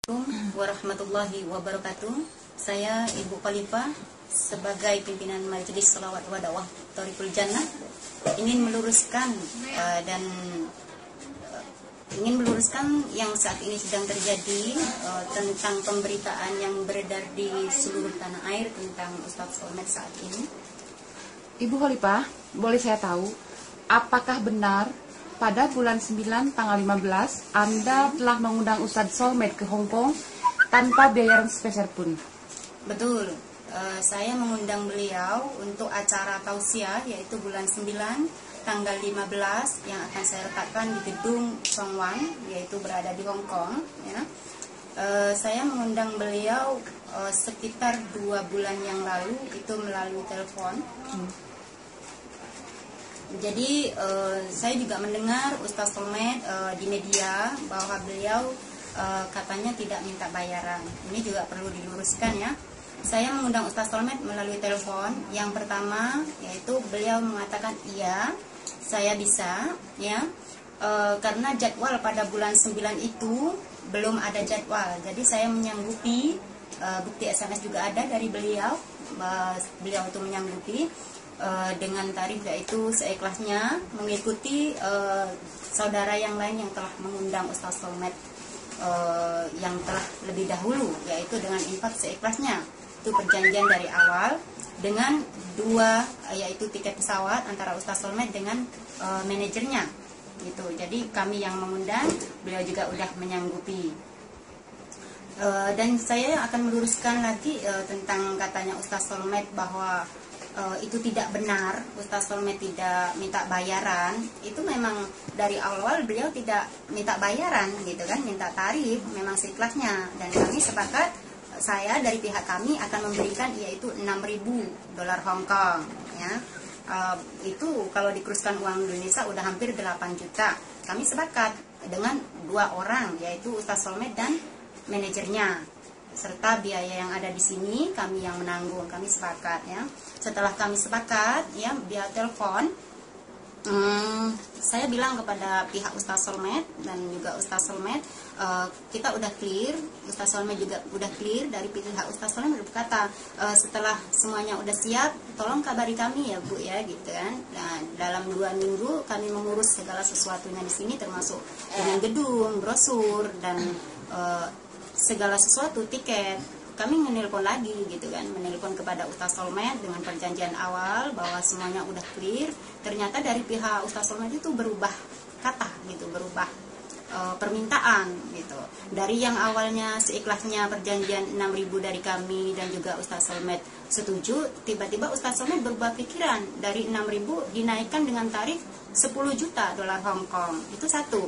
Assalamualaikum warahmatullahi wabarakatuh. Saya Ibu Khalifah sebagai pimpinan Majelis Shalawat wa Dakwah Thoriqul Jannah ingin meluruskan yang saat ini sedang terjadi tentang pemberitaan yang beredar di seluruh tanah air tentang Ustadz Solmed saat ini. Ibu Khalifah, boleh saya tahu apakah benar pada bulan 9 tanggal 15 Anda telah mengundang Ustadz Solmed ke Hong Kong tanpa biaya spesial pun? Betul, saya mengundang beliau untuk acara tausiah yaitu bulan 9 tanggal 15 yang akan saya letakkan di gedung Songwan, yaitu berada di Hong Kong. Ya. Saya mengundang beliau sekitar 2 bulan yang lalu, itu melalui telepon. Jadi saya juga mendengar Ustadz Solmed di media bahwa beliau katanya tidak minta bayaran. Ini juga perlu diluruskan ya. Saya mengundang Ustadz Solmed melalui telepon. Yang pertama yaitu beliau mengatakan iya, saya bisa ya, karena jadwal pada bulan 9 itu belum ada jadwal. Jadi saya menyanggupi, bukti SMS juga ada dari beliau, beliau itu menyanggupi dengan tarif yaitu seikhlasnya, mengikuti saudara yang lain yang telah mengundang Ustadz Solmed yang telah lebih dahulu, yaitu dengan infak seikhlasnya. Itu perjanjian dari awal dengan 2, yaitu tiket pesawat antara Ustadz Solmed dengan manajernya gitu. Jadi kami yang mengundang, beliau juga udah menyanggupi. Dan saya akan meluruskan lagi tentang katanya Ustadz Solmed bahwa itu tidak benar, Ustadz Solmed tidak minta bayaran. Itu memang dari awal beliau tidak minta bayaran gitu kan, minta tarif memang seikhlasnya. Dan kami sepakat, saya dari pihak kami akan memberikan yaitu 6.000 dolar Hong Kong ya. Itu kalau dikuruskan uang Indonesia udah hampir 8 juta. Kami sepakat dengan 2 orang yaitu Ustadz Solmed dan manajernya, serta biaya yang ada di sini kami yang menanggung. Kami sepakat ya. Setelah kami sepakat ya via telepon, saya bilang kepada pihak Ustadz Solmed dan juga Ustadz Solmed, kita udah clear, Ustadz Solmed juga udah clear. Dari pihak Ustadz Solmed berkata, setelah semuanya udah siap, tolong kabari kami ya Bu ya gitu kan. Nah, dalam 2 minggu kami mengurus segala sesuatunya di sini, termasuk dengan gedung, brosur dan segala sesuatu, tiket. Kami menelpon lagi gitu kan, menelpon kepada Ustadz Solmed dengan perjanjian awal bahwa semuanya udah clear. Ternyata dari pihak Ustadz Solmed itu berubah kata gitu, berubah permintaan gitu. Dari yang awalnya seikhlasnya perjanjian 6.000 dari kami dan juga Ustadz Solmed setuju, tiba-tiba Ustadz Solmed berubah pikiran, dari 6.000 dinaikkan dengan tarif 10 juta dolar Hong Kong. Itu satu.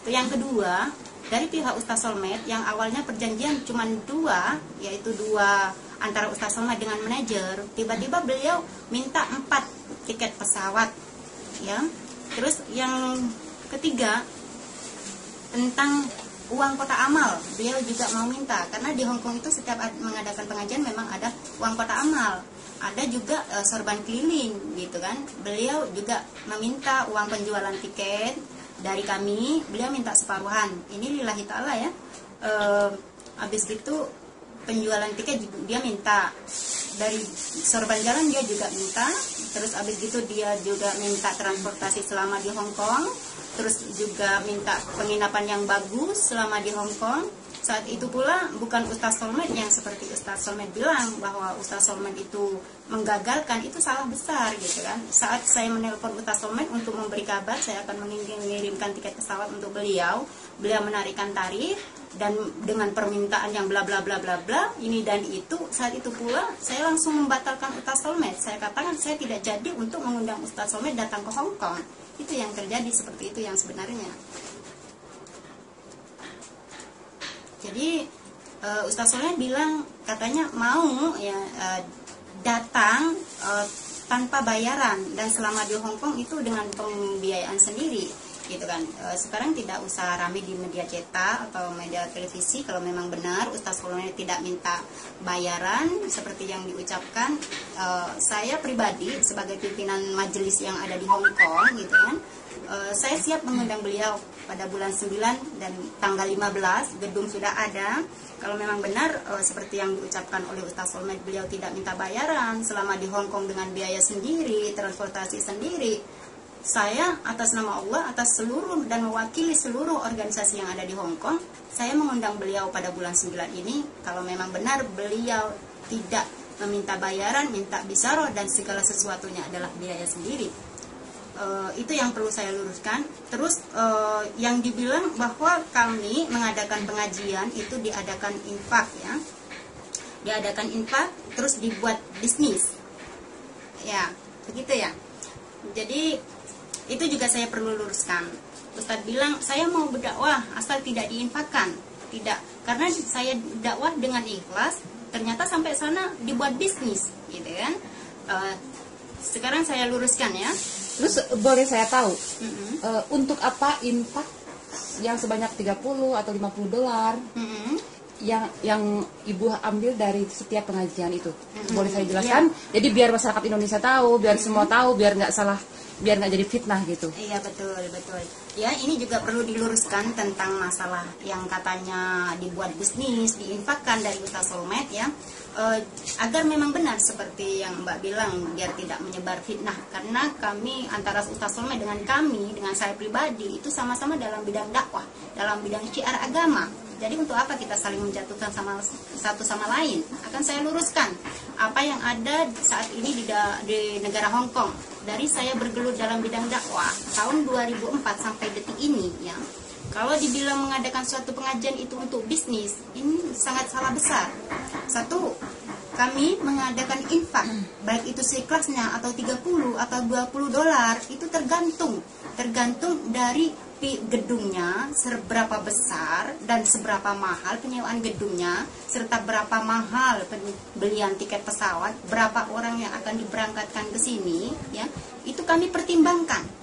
Yang kedua, dari pihak Ustadz Solmed yang awalnya perjanjian cuma 2, yaitu 2 antara Ustadz Solmed dengan manajer, tiba-tiba beliau minta 4 tiket pesawat ya. Terus yang ketiga, tentang uang kota amal, beliau juga mau minta, karena di Hong Kong itu setiap mengadakan pengajian memang ada uang kota amal, ada juga sorban keliling gitu kan. Beliau juga meminta uang penjualan tiket dari kami, beliau minta separuhan. Ini lillahi ta'ala ya. Habis gitu penjualan tiket dia minta, dari sorban jalan dia juga minta. Terus habis gitu dia juga minta transportasi selama di Hong Kong. Terus juga minta penginapan yang bagus selama di Hong Kong. Saat itu pula bukan Ustadz Solmed yang seperti Ustadz Solmed bilang bahwa Ustadz Solmed itu menggagalkan, itu salah besar gitu kan. Saat saya menelpon Ustadz Solmed untuk memberi kabar saya akan mengirimkan tiket pesawat untuk beliau, beliau menarikkan tarif dan dengan permintaan yang bla bla bla bla bla ini dan itu. Saat itu pula saya langsung membatalkan Ustadz Solmed. Saya katakan saya tidak jadi untuk mengundang Ustadz Solmed datang ke Hong Kong. Itu yang terjadi, seperti itu yang sebenarnya. Jadi Ustadz Solmed bilang katanya mau ya datang tanpa bayaran, dan selama di Hong Kong itu dengan pembiayaan sendiri gitu kan. Sekarang tidak usah ramai di media cetak atau media televisi kalau memang benar Ustadz Solmed tidak minta bayaran seperti yang diucapkan. Saya pribadi sebagai pimpinan majelis yang ada di Hong Kong gitu kan, Saya siap mengundang beliau pada bulan 9 dan tanggal 15, gedung sudah ada. Kalau memang benar seperti yang diucapkan oleh Ustaz Solmed, beliau tidak minta bayaran selama di Hong Kong dengan biaya sendiri, transportasi sendiri. Saya atas nama Allah, atas seluruh dan mewakili seluruh organisasi yang ada di Hong Kong, saya mengundang beliau pada bulan 9 ini. Kalau memang benar beliau tidak meminta bayaran, minta bisaroh, dan segala sesuatunya adalah biaya sendiri. Itu yang perlu saya luruskan. Terus yang dibilang bahwa kami mengadakan pengajian itu diadakan infak ya, diadakan infak terus dibuat bisnis ya, begitu ya. Jadi itu juga saya perlu luruskan. Ustadz bilang saya mau berdakwah asal tidak diinfakkan, tidak, karena saya dakwah dengan ikhlas, ternyata sampai sana dibuat bisnis gitu kan. Sekarang saya luruskan ya. Terus boleh saya tahu untuk apa infak yang sebanyak 30 atau 50 dolar yang ibu ambil dari setiap pengajian itu? Boleh saya jelaskan? Jadi biar masyarakat Indonesia tahu, biar semua tahu, biar nggak salah, biar nggak jadi fitnah gitu. Iya, betul. Ya, ini juga perlu diluruskan tentang masalah yang katanya dibuat bisnis, diinfakkan dari Ustaz Solmed ya. Agar memang benar seperti yang Mbak bilang, biar tidak menyebar fitnah. Karena kami, antara Ustaz Solmed dengan kami, dengan saya pribadi, itu sama-sama dalam bidang dakwah, dalam bidang syiar agama. Jadi untuk apa kita saling menjatuhkan satu sama lain? Akan saya luruskan apa yang ada saat ini di negara Hong Kong. Dari saya bergelut dalam bidang dakwah tahun 2004 sampai detik ini ya. Kalau dibilang mengadakan suatu pengajian itu untuk bisnis, ini sangat salah besar. Satu, kami mengadakan infak, baik itu seikhlasnya atau 30 atau 20 dolar, itu tergantung dari gedungnya seberapa besar dan seberapa mahal penyewaan gedungnya, serta berapa mahal pembelian tiket pesawat, berapa orang yang akan diberangkatkan ke sini ya. Itu kami pertimbangkan.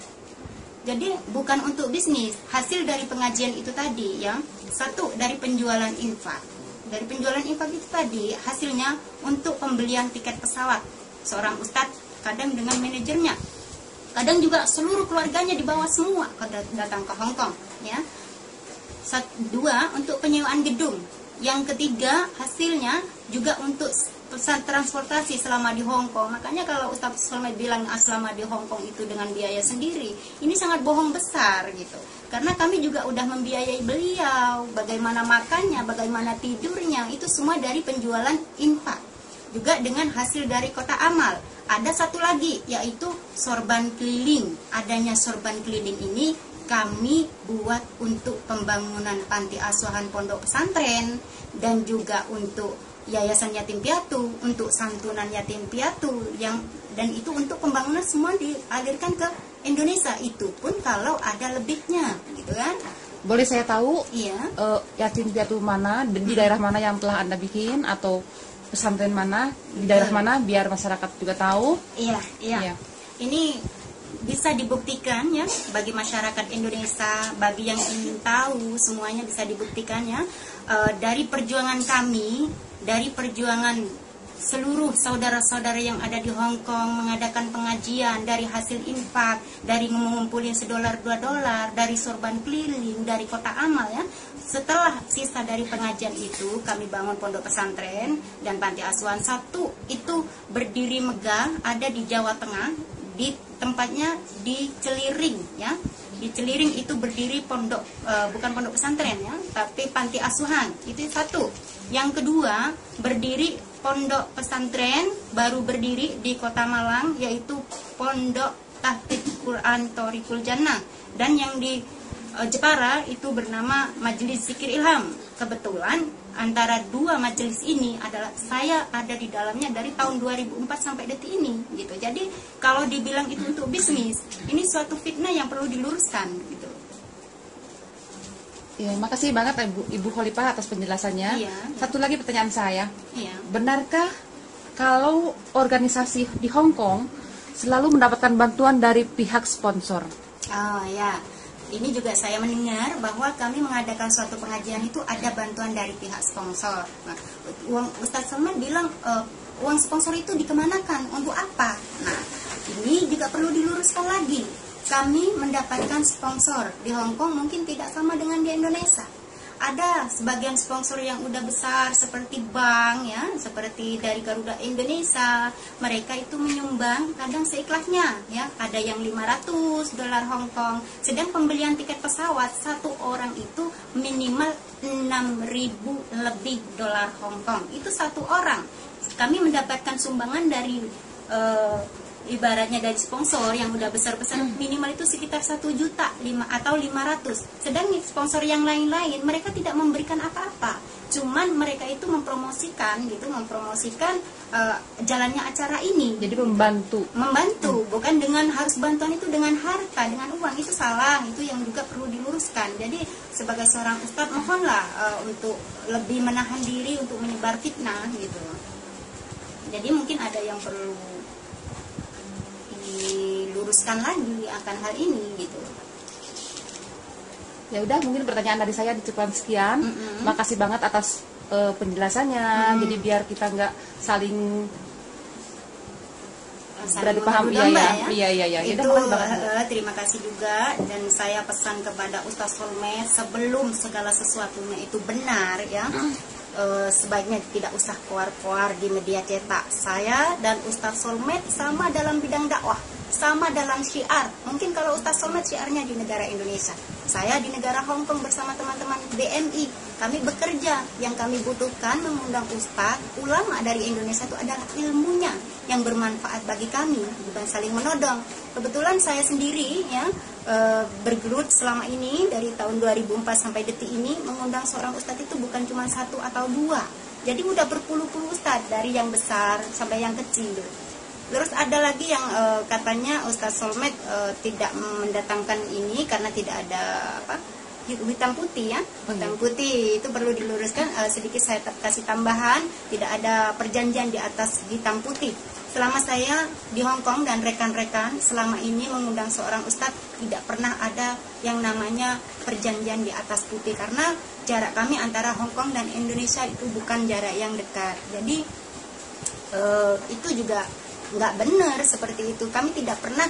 Jadi bukan untuk bisnis. Hasil dari pengajian itu tadi ya, satu dari penjualan infak. Dari penjualan infak itu tadi hasilnya untuk pembelian tiket pesawat seorang ustadz, kadang dengan manajernya, kadang juga seluruh keluarganya dibawa semua datang ke Hong Kong ya. Dua, untuk penyewaan gedung. Yang ketiga, hasilnya juga untuk pesan transportasi selama di Hong Kong. Makanya kalau Ustaz Solmed bilang selama di Hong Kong itu dengan biaya sendiri, ini sangat bohong besar gitu. Karena kami juga udah membiayai beliau, bagaimana makannya, bagaimana tidurnya, itu semua dari penjualan infak. Juga dengan hasil dari kotak amal. Ada satu lagi, yaitu sorban keliling. Adanya sorban keliling ini kami buat untuk pembangunan panti asuhan pondok pesantren, dan juga untuk yayasan yatim piatu, untuk santunan yatim piatu, dan itu untuk pembangunan semua dialirkan ke Indonesia. Itu pun kalau ada lebihnya gitu kan. Boleh saya tahu iya, yatim piatu mana, di daerah mana yang telah Anda bikin, atau pesantren mana, di daerah mana, biar masyarakat juga tahu? Iya. Ini bisa dibuktikan ya bagi masyarakat Indonesia, bagi yang ingin tahu, semuanya bisa dibuktikan ya. Dari perjuangan kami, dari perjuangan seluruh saudara-saudara yang ada di Hong Kong mengadakan pengajian, dari hasil infak, dari mengumpulin $1 $2, dari sorban keliling, dari kotak amal ya. Setelah sisa dari pengajian itu, kami bangun pondok pesantren dan panti asuhan. Satu itu berdiri megah, ada di Jawa Tengah, di tempatnya di Celiring ya. Di Celiring itu berdiri pondok, bukan pondok pesantren ya, tapi panti asuhan. Itu satu. Yang kedua, berdiri pondok pesantren baru berdiri di Kota Malang, yaitu Pondok Tahfidz Quran Thoriqul Jannah. Dan yang di Jepara itu bernama Majelis Zikir Ilham. Kebetulan antara dua majelis ini adalah saya ada di dalamnya dari tahun 2004 sampai detik ini gitu. Jadi kalau dibilang itu untuk bisnis, ini suatu fitnah yang perlu diluruskan gitu. Ya, makasih banget Ibu Khalifah atas penjelasannya. Iya. Satu lagi pertanyaan saya. Iya. Benarkah kalau organisasi di Hong Kong selalu mendapatkan bantuan dari pihak sponsor? Oh ya. Ini juga saya mendengar bahwa kami mengadakan suatu pengajian itu ada bantuan dari pihak sponsor. Nah, Ustaz Solmed bilang uang sponsor itu dikemanakan, untuk apa? Nah, ini juga perlu diluruskan lagi. kami mendapatkan sponsor di Hong Kong mungkin tidak sama dengan di Indonesia. Ada sebagian sponsor yang udah besar seperti bank ya, seperti dari Garuda Indonesia, mereka itu menyumbang kadang seikhlasnya ya, ada yang 500 dolar Hong Kong. Sedang pembelian tiket pesawat satu orang itu minimal 6.000 lebih dolar Hong Kong. Itu satu orang. Kami mendapatkan sumbangan dari ibaratnya dari sponsor yang udah besar-besar, minimal itu sekitar 1 juta atau 500. Sedang sponsor yang lain-lain mereka tidak memberikan apa-apa, cuman mereka itu mempromosikan gitu, jalannya acara ini. Jadi membantu, bukan dengan harus bantuan itu dengan harta, dengan uang, itu salah, itu yang juga perlu diluruskan. Jadi sebagai seorang ustadz mohonlah untuk lebih menahan diri untuk menyebar fitnah gitu. Jadi mungkin ada yang perlu diluruskan lagi akan hal ini gitu. Ya udah, mungkin pertanyaan dari saya cukup sekian. Makasih banget atas penjelasannya. Jadi biar kita nggak saling beradu paham. Iya. Itu terima kasih juga, dan saya pesan kepada Ustaz Solmed, sebelum segala sesuatunya itu benar ya, sebaiknya tidak usah keluar-keluar di media cetak. Saya dan Ustaz Solmed sama dalam bidang dakwah, sama dalam syiar. Mungkin kalau Ustaz Solmed syiarnya di negara Indonesia, saya di negara Hong Kong bersama teman-teman BMI. Kami bekerja, yang kami butuhkan mengundang ustaz, ulama dari Indonesia itu adalah ilmunya yang bermanfaat bagi kami, bukan saling menodong. Kebetulan saya sendiri ya bergelut selama ini dari tahun 2004 sampai detik ini mengundang seorang ustadz itu bukan cuma 1 atau 2. Jadi udah berpuluh-puluh ustadz, dari yang besar sampai yang kecil. Terus ada lagi yang katanya Ustaz Solmed tidak mendatangkan ini karena tidak ada hitam putih ya. Hitam putih itu perlu diluruskan, sedikit saya kasih tambahan, tidak ada perjanjian di atas hitam putih. Selama saya di Hong Kong dan rekan-rekan selama ini mengundang seorang ustadz, tidak pernah ada yang namanya perjanjian di atas putih, karena jarak kami antara Hong Kong dan Indonesia itu bukan jarak yang dekat. Jadi itu juga nggak benar seperti itu. Kami tidak pernah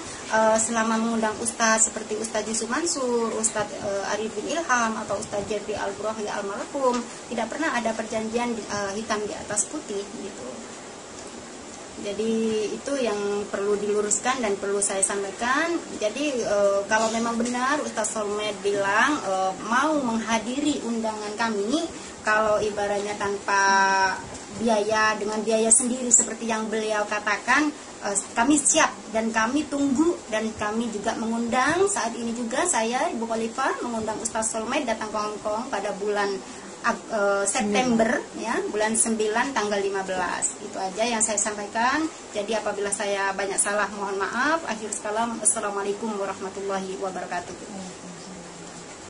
selama mengundang ustadz seperti Ustadz Yusuf Mansur, Ustadz Arifin Ilham atau Ustadz Jeffrey Al-Burahi Al-Marhum, tidak pernah ada perjanjian hitam di atas putih gitu. Jadi itu yang perlu diluruskan dan perlu saya sampaikan. Jadi kalau memang benar Ustaz Solmed bilang mau menghadiri undangan kami, kalau ibaratnya tanpa biaya, dengan biaya sendiri seperti yang beliau katakan, kami siap dan kami tunggu, dan kami juga mengundang. Saat ini juga saya, Ibu Khalifah, mengundang Ustaz Solmed datang ke Hong Kong pada bulan September ya, bulan 9 tanggal 15. Itu aja yang saya sampaikan. Jadi apabila saya banyak salah mohon maaf. Akhir kalam, assalamualaikum warahmatullahi wabarakatuh.